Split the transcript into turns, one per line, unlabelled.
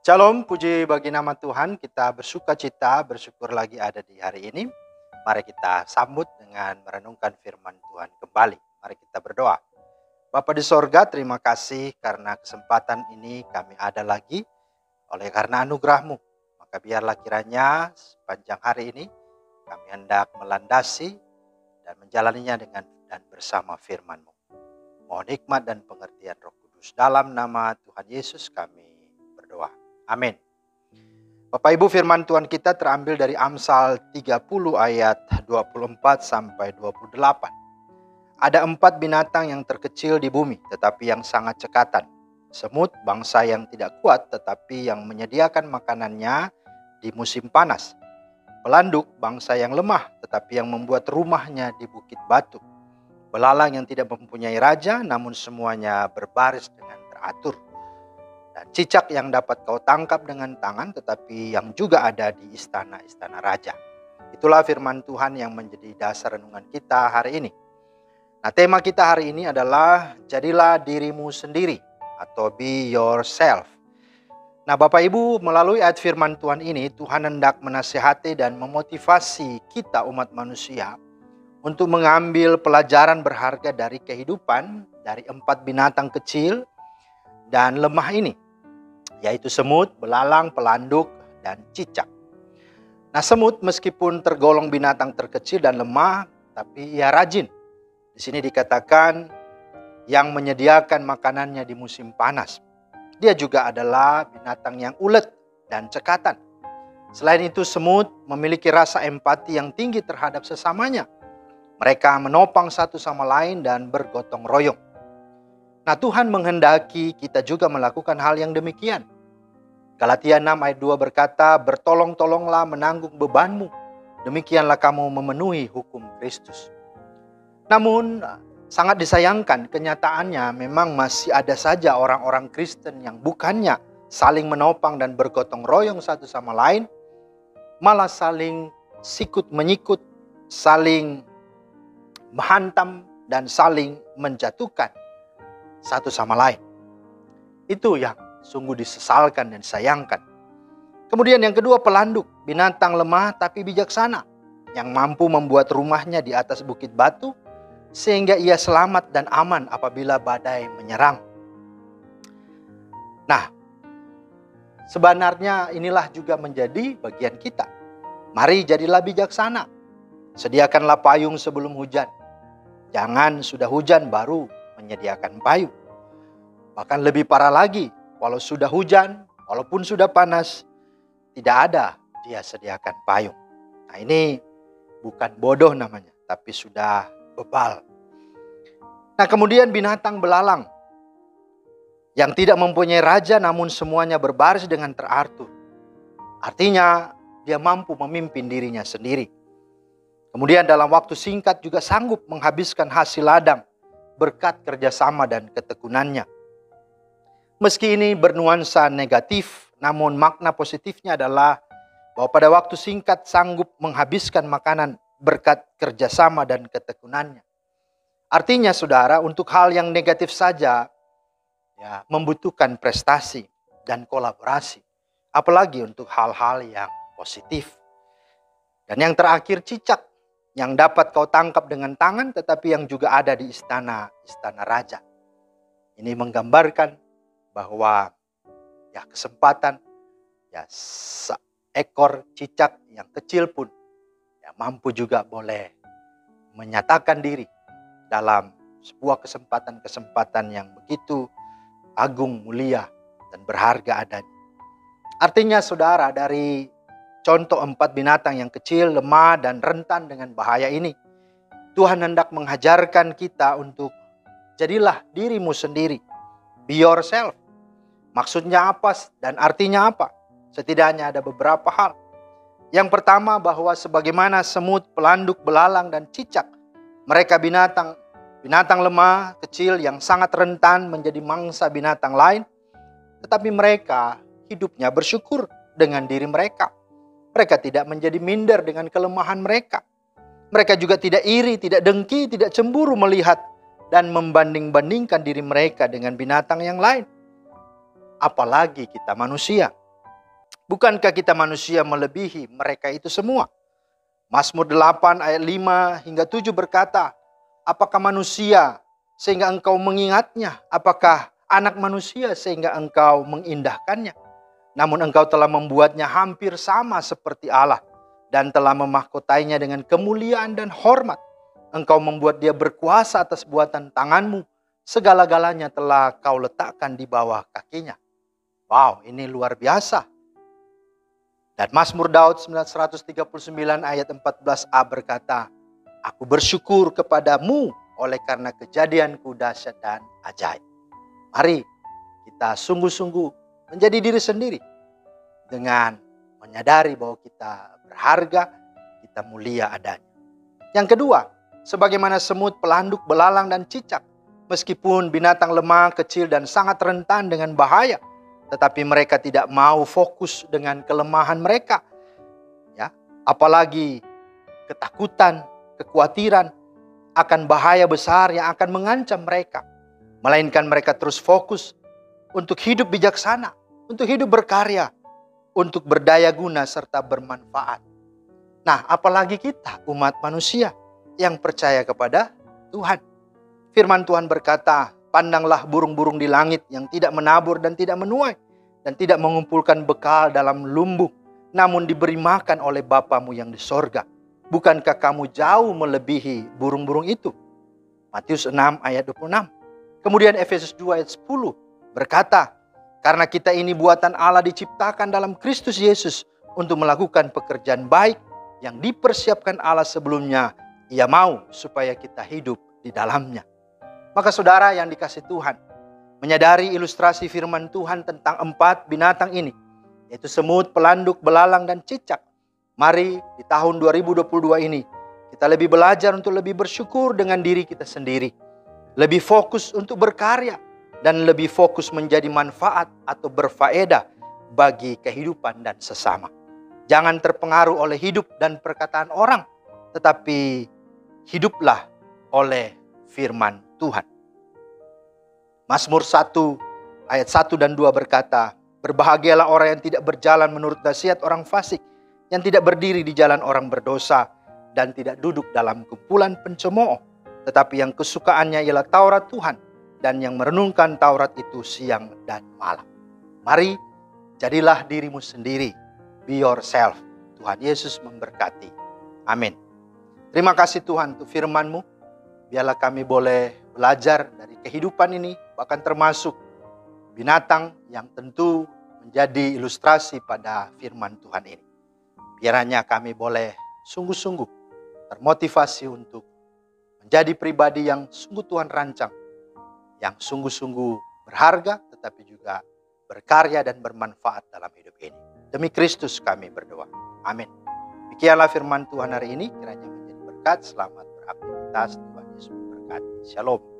Shalom, puji bagi nama Tuhan. Kita bersukacita, bersyukur lagi ada di hari ini. Mari kita sambut dengan merenungkan firman Tuhan kembali. Mari kita berdoa. Bapa di sorga, terima kasih karena kesempatan ini kami ada lagi oleh karena anugerah-Mu. Maka biarlah kiranya sepanjang hari ini kami hendak melandasi dan menjalaninya dengan dan bersama firman-Mu. Mohon hikmat dan pengertian Roh Kudus. Dalam nama Tuhan Yesus kami berdoa. Amin. Bapak Ibu, firman Tuhan kita terambil dari Amsal 30 ayat 24 sampai 28. Ada 4 binatang yang terkecil di bumi tetapi yang sangat cekatan. Semut, bangsa yang tidak kuat tetapi yang menyediakan makanannya di musim panas. Pelanduk, bangsa yang lemah tetapi yang membuat rumahnya di bukit batu. Belalang yang tidak mempunyai raja namun semuanya berbaris dengan teratur. Dan cicak yang dapat kau tangkap dengan tangan tetapi yang juga ada di istana-istana raja. Itulah firman Tuhan yang menjadi dasar renungan kita hari ini. Nah, tema kita hari ini adalah jadilah dirimu sendiri atau be yourself. Nah, Bapak Ibu, melalui ayat firman Tuhan ini Tuhan hendak menasihati dan memotivasi kita umat manusia untuk mengambil pelajaran berharga dari kehidupan dari 4 binatang kecil dan lemah ini, yaitu semut, belalang, pelanduk, dan cicak. Nah, semut meskipun tergolong binatang terkecil dan lemah, tapi ia rajin. Di sini dikatakan yang menyediakan makanannya di musim panas. Dia juga adalah binatang yang ulet dan cekatan. Selain itu, semut memiliki rasa empati yang tinggi terhadap sesamanya. Mereka menopang satu sama lain dan bergotong royong. Nah, Tuhan menghendaki kita juga melakukan hal yang demikian. Galatia 6 ayat 2 berkata, bertolong-tolonglah menanggung bebanmu, demikianlah kamu memenuhi hukum Kristus. Namun, sangat disayangkan kenyataannya memang masih ada saja orang-orang Kristen yang bukannya saling menopang dan bergotong royong satu sama lain, malah saling sikut menyikut, saling menghantam dan saling menjatuhkan satu sama lain. Itu yang sungguh disesalkan dan disayangkan. Kemudian yang kedua, pelanduk, binatang lemah tapi bijaksana, yang mampu membuat rumahnya di atas bukit batu sehingga ia selamat dan aman apabila badai menyerang. Nah, sebenarnya inilah juga menjadi bagian kita. Mari jadilah bijaksana. Sediakanlah payung sebelum hujan. Jangan sudah hujan baru menyediakan payung. Bahkan lebih parah lagi, walau sudah hujan, walaupun sudah panas, tidak ada dia sediakan payung. Nah, ini bukan bodoh namanya, tapi sudah bebal. Nah, kemudian binatang belalang yang tidak mempunyai raja namun semuanya berbaris dengan teratur. Artinya dia mampu memimpin dirinya sendiri. Kemudian dalam waktu singkat juga sanggup menghabiskan hasil ladang berkat kerjasama dan ketekunannya. Meski ini bernuansa negatif, namun makna positifnya adalah bahwa pada waktu singkat sanggup menghabiskan makanan berkat kerjasama dan ketekunannya. Artinya saudara, untuk hal yang negatif saja ya membutuhkan prestasi dan kolaborasi. Apalagi untuk hal-hal yang positif. Dan yang terakhir, cicak yang dapat kau tangkap dengan tangan tetapi yang juga ada di istana raja. Ini menggambarkan bahwa ya kesempatan ya seekor cicak yang kecil pun ya mampu juga boleh menyatakan diri dalam sebuah kesempatan-kesempatan yang begitu agung, mulia dan berharga adanya. Artinya saudara, dari contoh 4 binatang yang kecil, lemah dan rentan dengan bahaya ini, Tuhan hendak mengajarkan kita untuk jadilah dirimu sendiri. Be yourself. Maksudnya apa dan artinya apa? Setidaknya ada beberapa hal. Yang pertama, bahwa sebagaimana semut, pelanduk, belalang dan cicak, mereka binatang lemah, kecil yang sangat rentan menjadi mangsa binatang lain, tetapi mereka hidupnya bersyukur dengan diri mereka. Mereka tidak menjadi minder dengan kelemahan mereka. Mereka juga tidak iri, tidak dengki, tidak cemburu melihat dan membanding-bandingkan diri mereka dengan binatang yang lain. Apalagi kita manusia. Bukankah kita manusia melebihi mereka itu semua? Mazmur 8 ayat 5 hingga 7 berkata, apakah manusia sehingga engkau mengingatnya? Apakah anak manusia sehingga engkau mengindahkannya? Namun engkau telah membuatnya hampir sama seperti Allah dan telah memahkotainya dengan kemuliaan dan hormat. Engkau membuat dia berkuasa atas buatan tanganmu. Segala-galanya telah kau letakkan di bawah kakinya. Wow, ini luar biasa. Dan Mazmur Daud 139 ayat 14a berkata, aku bersyukur kepadamu oleh karena kejadianku dahsyat dan ajaib. Mari kita sungguh-sungguh menjadi diri sendiri dengan menyadari bahwa kita berharga, kita mulia adanya. Yang kedua, sebagaimana semut, pelanduk, belalang, dan cicak, meskipun binatang lemah, kecil, dan sangat rentan dengan bahaya, tetapi mereka tidak mau fokus dengan kelemahan mereka. Ya, apalagi ketakutan, kekhawatiran akan bahaya besar yang akan mengancam mereka. Melainkan mereka terus fokus untuk hidup bijaksana, untuk hidup berkarya, untuk berdaya guna serta bermanfaat. Nah, apalagi kita umat manusia yang percaya kepada Tuhan. Firman Tuhan berkata, pandanglah burung-burung di langit yang tidak menabur dan tidak menuai dan tidak mengumpulkan bekal dalam lumbung, namun diberi makan oleh Bapamu yang di sorga. Bukankah kamu jauh melebihi burung-burung itu? Matius 6 ayat 26. Kemudian Efesus 2 ayat 10 berkata, karena kita ini buatan Allah diciptakan dalam Kristus Yesus untuk melakukan pekerjaan baik yang dipersiapkan Allah sebelumnya. Ia mau supaya kita hidup di dalamnya. Maka saudara yang dikasihi Tuhan, menyadari ilustrasi firman Tuhan tentang 4 binatang ini, yaitu semut, pelanduk, belalang, dan cicak. Mari di tahun 2022 ini, kita lebih belajar untuk lebih bersyukur dengan diri kita sendiri. Lebih fokus untuk berkarya, dan lebih fokus menjadi manfaat atau berfaedah bagi kehidupan dan sesama. Jangan terpengaruh oleh hidup dan perkataan orang, tetapi hiduplah oleh firman Tuhan. Mazmur 1 ayat 1 dan 2 berkata, berbahagialah orang yang tidak berjalan menurut nasihat orang fasik, yang tidak berdiri di jalan orang berdosa, dan tidak duduk dalam kumpulan pencemooh, tetapi yang kesukaannya ialah Taurat Tuhan, dan yang merenungkan Taurat itu siang dan malam. Mari, jadilah dirimu sendiri. Be yourself. Tuhan Yesus memberkati. Amin. Terima kasih Tuhan untuk firman-Mu. Biarlah kami boleh belajar dari kehidupan ini, bahkan termasuk binatang yang tentu menjadi ilustrasi pada firman Tuhan ini. Biarnya kami boleh sungguh-sungguh termotivasi untuk menjadi pribadi yang sungguh Tuhan rancang, yang sungguh-sungguh berharga, tetapi juga berkarya dan bermanfaat dalam hidup ini. Demi Kristus kami berdoa. Amin. Demikianlah firman Tuhan hari ini, kiranya menjadi berkat. Selamat beraktivitas. Tuhan Yesus memberkati. Shalom.